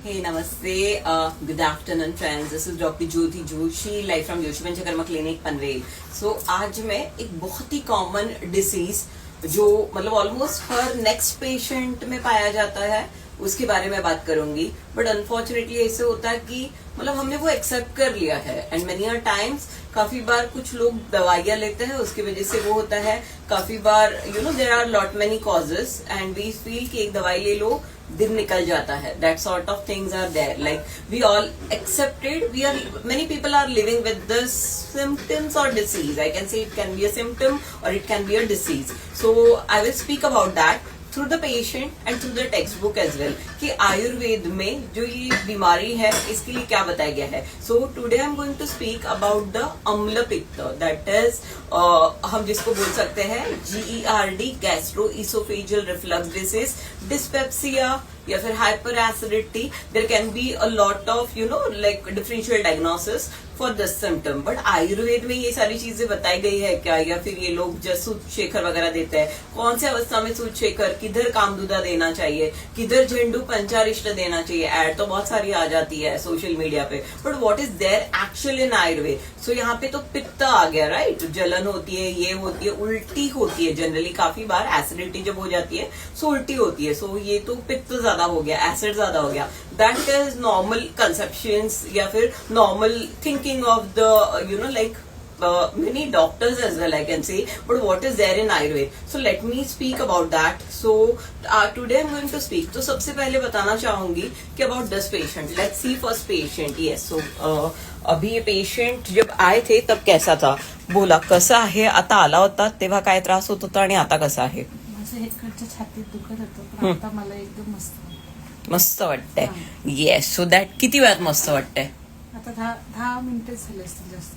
Hey, namaste. Good afternoon, friends. This is Dr. Jyoti Joshi, live from Joshi panchakarma clinic Panvel. So आज मैं एक बहुत ही common disease जो मतलब ऑलमोस्ट हर नेक्स्ट पेशेंट में पाया जाता है उसके बारे में बात करूंगी. बट अनफॉर्चुनेटली ऐसे होता है कि मतलब हमने वो एक्सेप्ट कर लिया है एंड मेनी टाइम्स काफी बार कुछ लोग दवाइयां लेते हैं उसकी वजह से वो होता है. काफी बार there are lot many causes and we feel कि एक दवाई ले लो दिन निकल जाता है. That sort of things are there. Like we all accepted, we are many people are living with the symptoms or disease. I can say it can be a symptom or it can be a disease. So I will speak about that through the patient and through the textbook as well कि आयुर्वेद में जो ये बीमारी है इसके लिए क्या बताया गया है. So today I'm going to speak about the अम्ल पित्त, that is हम जिसको बोल सकते हैं GERD, gastroesophageal reflux disease, dyspepsia या फिर hyperacidity. There can be a lot of like differential diagnosis for this symptom. But Ayurveda में ये सारी चीजें बताई गई है क्या, या फिर ये लोग जो सूत शेखर वगैरह देते हैं, कौन से अवस्था में सूत शेखर, किधर कामदूदा देना चाहिए, किधर झंडू पंचारिष्ट देना चाहिए. एड तो बहुत सारी आ जाती है सोशल मीडिया पे, but what is there actual in Ayurveda. So यहाँ पे तो पित्त आ गया, राइट. जलन होती है, ये होती है, उल्टी होती है. जनरली काफी बार एसिडिटी जब हो जाती है सो उल्टी होती है. सो ये तो पित्त ज्यादा हो गया, एसिड ज्यादा हो गया. दैट इज नॉर्मल कंसेप्शंस या फिर normal thinking of the like many doctors as well, I can say. But what is there in Ayurveda? So let me speak about that. So today I'm going to speak. तो सबसे पहले बताना चाहूंगी कि about this patient. Let's see first patient. Yes. So अभी ये patient जब आए थे तब कैसा था, बोला कसा आहे, आता आला होता तेव्हा काय त्रास होत होता आणि आता कसा आहे. माझं इकडच्या छातीत दुखत होतं पण आता मला एकदम मस्त वाटतंय. येस. सो दॅट किती वेळात मस्त वाटतंय. आता 10 मिनिटं झाले असतील जास्त.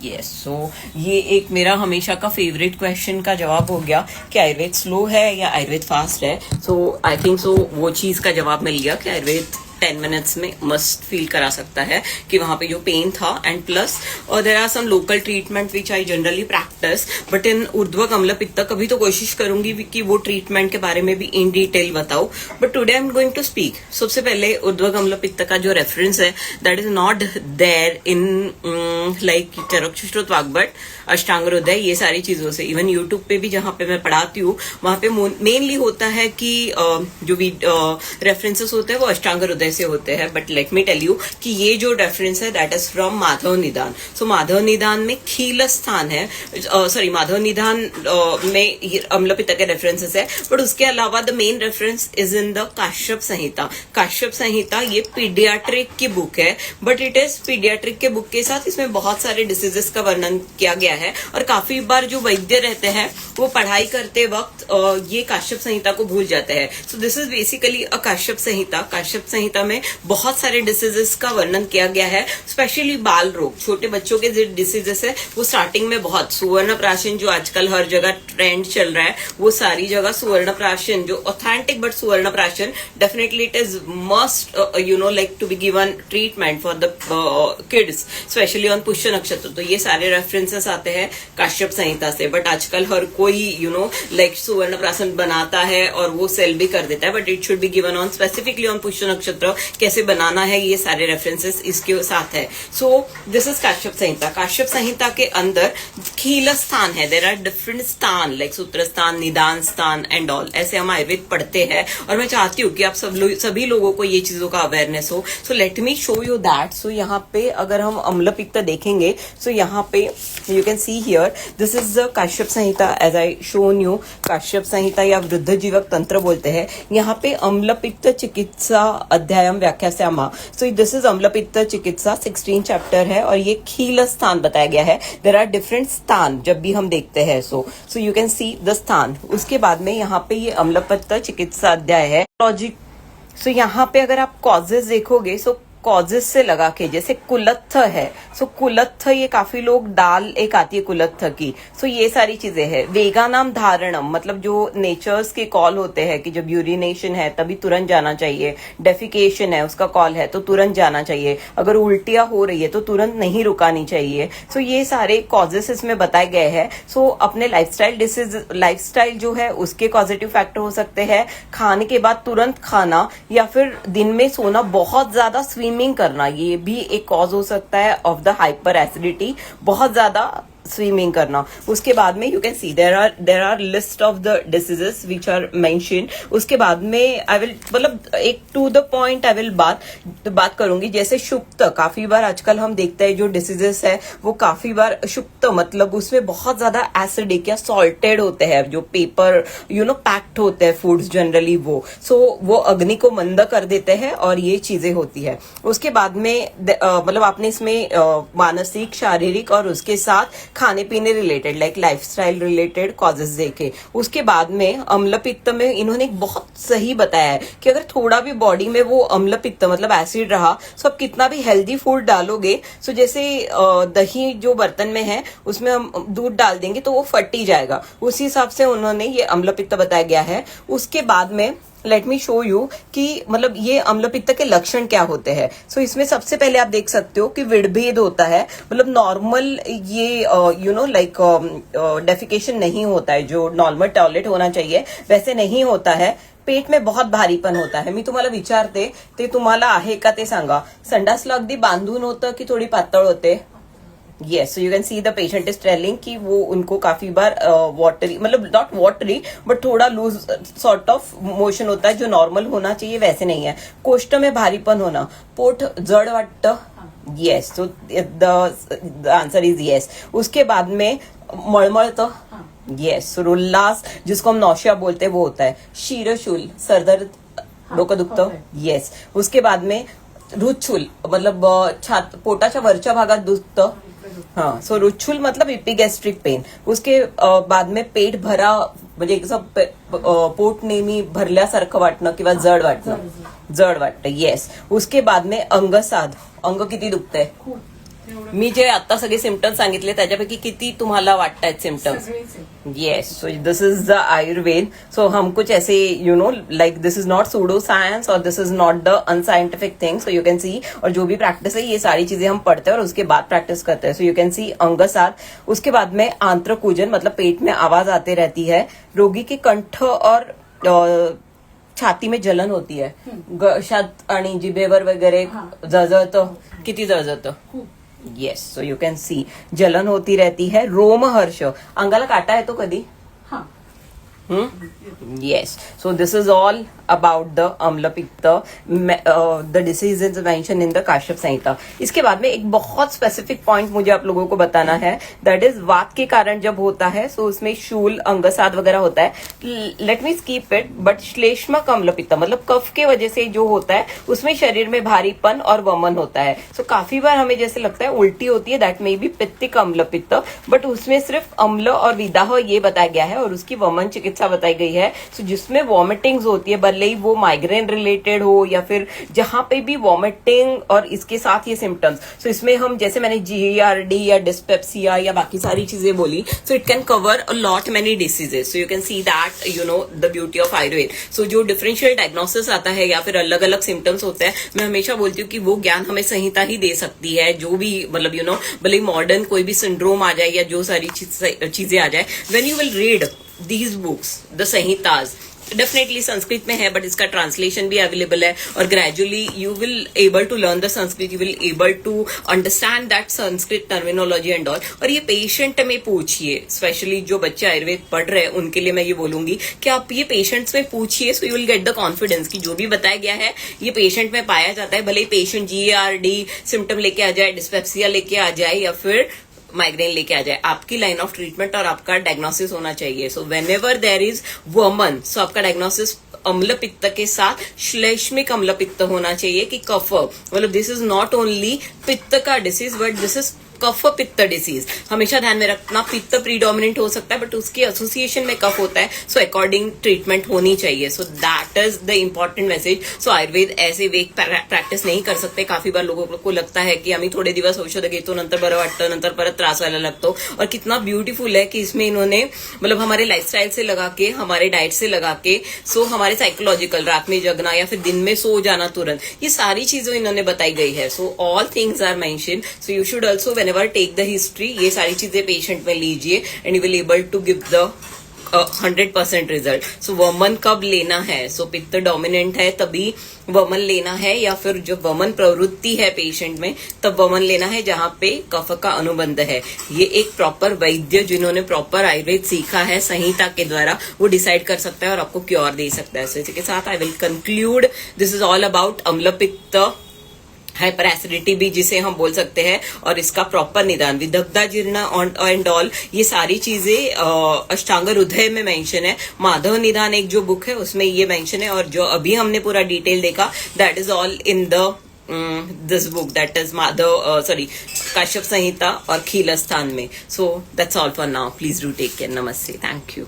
यस. सो ये एक मेरा हमेशा का फेवरेट क्वेश्चन का जवाब हो गया कि आयुर्वेद स्लो है या आयुर्वेद फास्ट है. सो आई थिंक सो वो चीज का जवाब मिल गया कि आयुर्वेद 10 मिनट्स में मस्ट फील करा सकता है कि वहां पे जो पेन था. And plus there are some local treatment which I generally practice. But in ऊर्ध्वक अम्ल पित्त कभी तो कोशिश करूंगी कि वो ट्रीटमेंट के बारे में भी इन डिटेल बताऊं. But today I am going to speak. सबसे पहले ऊर्ध्वक अम्ल पित्त का जो रेफरेंस है that is not there in like Charaka Sushruta Vagbhata, Ashtanga Hridaya, ये सारी चीजों से. इवन यूट्यूब पे भी जहां पे मैं पढ़ाती हूँ वहां पे मेनली होता है कि जो भी रेफरेंसेस होते हैं वो अष्टांग हृदय से होते हैं. But let me tell you कि ये जो रेफरेंस है दैट इज फ्रॉम माधव निदान. सो माधव निदान में खील स्थान है, सॉरी माधव निदान में अम्ल पित्त के रेफरेंसेस है. बट उसके अलावा the main reference is in the Kashyap Samhita. Kashyap Samhita ये पीडियाट्रिक की बुक है, बट इट इज पीडियाट्रिक के बुक के साथ इसमें बहुत सारे डिसीजेस का वर्णन किया गया है. और काफी बार जो वैद्य रहते हैं वो पढ़ाई करते वक्त ये काश्यप संहिता को भूल जाते हैं. So this is basically a Kashyap Samhita. Kashyap Samhita में बहुत सारे डिसीजेस का वर्णन किया गया है. स्पेशली बाल रोग, छोटे बच्चों के जो डिसीजेस है वो स्टार्टिंग में बहुत. सुवर्ण प्राशन जो आजकल हर जगह ट्रेंड चल रहा है वो सारी जगह सुवर्ण प्राशन जो ऑथेंटिक बट सुवर्ण प्राशन definitely it is must like to be given treatment for the kids specially on Pushya नक्षत्र. तो ये सारे रेफरेंसेस आते हैं काश्यप संहिता से. बट आजकल हर कोई लाइक सुवर्ण प्राशन बनाता है और वो सेल भी कर देता है. But it should be given on specifically on Pushya नक्षत्र कैसे बनाना है, ये सारे रेफरेंसेस इसके साथ है. सो दिस इज काश्यप संहिता. काश्यप संहिता के अंदर खील स्थान है. देयर आर डिफरेंट स्थान लाइक सूत्र स्थान, निदान स्थान एंड ऑल. ऐसे हम आयुर्वेद पढ़ते हैं और मैं चाहती हूँ कि आप सभी लोगों को ये चीजों का अवेयरनेस हो. So let me show you that. So यहाँ पे अगर हम अम्ल पित्त देखेंगे सो यहाँ पे you can see here this is the Kashyap Samhita as I shown you. Kashyap Samhita या वृद्ध जीवक तंत्र बोलते हैं. यहाँ पे अम्ल पित्त चिकित्सा अध्यायम व्याख्यास्यामा. सो दिस इज अम्ल पित्त चिकित्सा 16 चैप्टर है और ये खील स्थान बताया गया है. देर आर डिफरेंट स्थान जब भी हम देखते हैं. So you can see the स्थान. उसके बाद में यहाँ पे ये अम्ल पित्त चिकित्सा अध्याय है. लॉजिक. सो यहाँ पे अगर आप कॉजेज देखोगे सो कॉजेस से लगा के, जैसे कुलत्थ है, सो कुलत्थ ये काफी लोग, दाल एक आती है कुलत्थ की, सो ये सारी चीजें हैं। वेगानाम धारणम मतलब जो नेचर्स के कॉल होते हैं कि जब यूरिनेशन है तभी तुरंत जाना चाहिए, डेफिकेशन है उसका कॉल है तो तुरंत जाना चाहिए, अगर उल्टियां हो रही है तो तुरंत नहीं रुकानी चाहिए। सो ये सारे कॉजेस इसमें बताए गए हैं। सो अपने लाइफस्टाइल जो है उसके पॉजिटिव फैक्टर हो सकते हैं, खाने के बाद तुरंत खाना या फिर दिन में सोना, बहुत ज्यादा स्विमिंग करना, ये भी एक कॉज हो सकता है ऑफ द हाइपर एसिडिटी, बहुत ज्यादा स्विमिंग करना। उसके बाद में you can see there are list of the diseases which are mention. उसके बाद में आई विल मतलब एक to the point I will बात करूंगी। जैसे शुक्त, काफी बार आजकल हम देखते हैं जो डिसीजेस है वो काफी बार शुक्त मतलब उसमें बहुत ज्यादा एसिडिक या सॉल्टेड होते हैं, जो पेपर पैक्ड होते हैं फूड्स जनरली वो अग्नि को मंद कर देते हैं और ये चीजें होती है। उसके बाद में मतलब आपने इसमें मानसिक, शारीरिक और उसके साथ खाने पीने related like lifestyle related causes देखे। उसके बाद में अम्ल पित्त में इन्होंने एक बहुत सही बताया है कि अगर थोड़ा भी बॉडी में वो अम्ल पित्त मतलब एसिड रहा, सो आप कितना भी हेल्दी फूड डालोगे, सो जैसे दही जो बर्तन में है उसमें हम दूध डाल देंगे तो वो फट ही जाएगा, उसी हिसाब से उन्होंने ये अम्ल पित्त बताया गया है। उसके बाद में लेट मी शो यू कि मतलब ये अम्ल पित्त के लक्षण क्या होते हैं। सो इसमें सबसे पहले आप देख सकते हो कि विड़भेद होता है, मतलब नॉर्मल ये लाइक डेफिकेशन नहीं होता है, जो नॉर्मल टॉयलेट होना चाहिए वैसे नहीं होता है। पेट में बहुत भारीपण होता है। मी तुम्हाला विचारते ते तुम्हाला आहे का ते सांगा, संडासला अगदी बांधून होतं की थोडी पातळ होते? Yes, so you can see the patient is telling कि वो उनको काफी बार वाटरी मतलब नॉट वाटरी बट थोड़ा लूज सॉर्ट ऑफ मोशन होता है, जो नॉर्मल होना चाहिए वैसे नहीं है। कोष्ठ में भारीपन होना, पोट जड वाटतं, yes, so the answer is yes. उसके बाद में मळमळतं, येस, सो उल्लास जिसको हम नौशिया बोलते हैं वो होता है। शीरशूल, सरदर्द, डोकं दुखतं, येस। उसके बाद में रुच्छूल मतलब पोटाच्या वरच्या भागात दुखतं, हाँ, सो रुच्छूल मतलब इपिगॅस्ट्रिक पेन। उसके बाद में पेट भरा म्हणजे कसं पोट नेहमी भरल्यासारखं वाटणं किंवा जड वाटतं, येस। उसके बाद में अंगसाध, अंग किती दुखतंय? मी जे आता सगळे सिम्पटम्स सांगितले त्याच्यापैकी किती तुम्हाला वाटतायत symptoms? Yes, so this is the Ayurveda. So हम कुछ ऐसे like this is not pseudo science और this is not the unscientific thing. So you can see, और जो भी प्रैक्टिस है ये सारी चीजें हम पढ़ते हैं और उसके बाद प्रैक्टिस करते हैं। सो यू कैन सी अंगसाद। उसके बाद में आंत्रकूजन मतलब पेट में आवाज आती रहती है। रोगी के कंठ और छाती में जलन होती है, घशात आणि जिभेवर वगैरे जळजळतं, किती जळजळतं? Yes, so you can see जलन होती रहती है। रोमहर्ष, अंगाला काटा येतो कधी? Yes, so this is all about the अम्ल पित्त, the diseases mentioned in the Kashyap संहिता। इसके बाद में एक बहुत स्पेसिफिक पॉइंट मुझे आप लोगों को बताना है, दैट इज वात के कारण जब होता है सो उसमें शूल, अंगसाद वगैरह होता है। Let me skip it, but श्लेष्मक अम्ल पित्त मतलब कफ के वजह से जो होता है उसमें शरीर में भारीपन और वमन होता है। सो काफी बार हमें जैसे लगता है उल्टी होती है, दैट मे बी पित्तिक अम्ल पित्त, बट उसमें सिर्फ अम्ल और विदाह ये बताया गया है और उसकी वमन चिकित्सा बताई गई है। सो जिसमें वॉमिटिंग्स होती है, भले ही वो माइग्रेन रिलेटेड हो या फिर जहां पे भी वॉमिटिंग और इसके साथ ये सिम्टम्स, सो इसमें हम जैसे मैंने GERD या डिस्पेप्सिया या बाकी सारी चीजें बोली, so it can cover a lot many diseases. So you can see that the beauty of Ayurveda. So जो डिफरेंशियल डायग्नोसिस आता है या फिर अलग अलग सिम्टम्स होते हैं, मैं हमेशा बोलती हूँ कि वो ज्ञान हमें संहिता ही दे सकती है। जो भी मतलब भले मॉडर्न कोई भी सिंड्रोम आ जाए या जो सारी चीजें आ जाए, when you will read these books, the Samhitas, definitely Sanskrit में है बट इसका ट्रांसलेशन भी अवेलेबल है और gradually you will able to learn the Sanskrit, you will able to understand that Sanskrit terminology and all. और ये पेशेंट में पूछिए, स्पेशली जो बच्चे आयुर्वेद पढ़ रहे हैं उनके लिए मैं ये बोलूंगी कि आप ये पेशेंट्स में पूछिए, so you will get the confidence कि जो भी बताया गया है ये पेशेंट में पाया जाता है। भले ही पेशेंट GERD सिम्टम लेके आ जाए, डिस्पेप्सिया लेके आ जाए या फिर माइग्रेन लेके आ जाए, आपकी लाइन ऑफ ट्रीटमेंट और आपका डायग्नोसिस होना चाहिए। So when ever there is वमन, सो आपका डायग्नोसिस अम्ल पित्त के साथ श्लेष्मिक अम्ल पित्त होना चाहिए कि कफ, मतलब दिस इज नॉट ओनली पित्त का डिसीज बट दिस इज कफ पित्त डिसीज, हमेशा ध्यान में रखना, पित्त प्रीडोमिनेंट हो सकता है बट उसकी एसोसिएशन में कफ होता है, सो अकॉर्डिंग ट्रीटमेंट होनी चाहिए. So that is the important message. So Ayurveda ऐसे वेग प्रॅक्टिस नाही कर सकते. काफी बार लोगों को लगता है की आम्ही थोडे दिवस औषध घेतो, नंतर बरं वाटतं, नंतर परत त्रास व्हायला लगतो. और कितना ब्यूटीफुल है कि इसमें इन्होंने मतलब हमारे लाइफस्टाइल से लगा के, हमारे डाइट से लगा के, सो हमारे साइकोलॉजिकल, रात में जगना या फिर दिन में सो जाना तुरंत, ये सारी चीजें इन्होंने बताई गई है. So all things are mention. So you should also whenever take the history, ये सारी चीजें पेशेंट में लीजिए and you will able to give the 100% result. So वमन कब लेना है? सो पित्त डोमिनेंट है तभी वमन लेना है, या फिर जो वमन प्रवृत्ति है पेशेंट में तब वमन लेना है जहां पे कफ का अनुबंध है. ये एक प्रॉपर वैद्य जिन्होंने प्रॉपर आयुर्वेद सीखा है संहिता के द्वारा, वो डिसाइड कर सकता है और आपको क्योर दे सकता है. सो इसी के साथ I will conclude. This is all about अम्ल पित्त, हाइपर एसिडिटी भी जिसे हम बोल सकते हैं, और इसका प्रॉपर निदान, विदग्धा जीर्ण एंड ऑल, ये सारी चीजें अष्टांग हृदय में मेंशन है. माधव निदान एक जो बुक है उसमें ये मेंशन है, और जो अभी हमने पूरा डिटेल देखा that is all in the this book, that is Madhav Kashyap Samhita और खीलस्थान में. So that's all for now. Please do take care. नमस्ते. Thank you.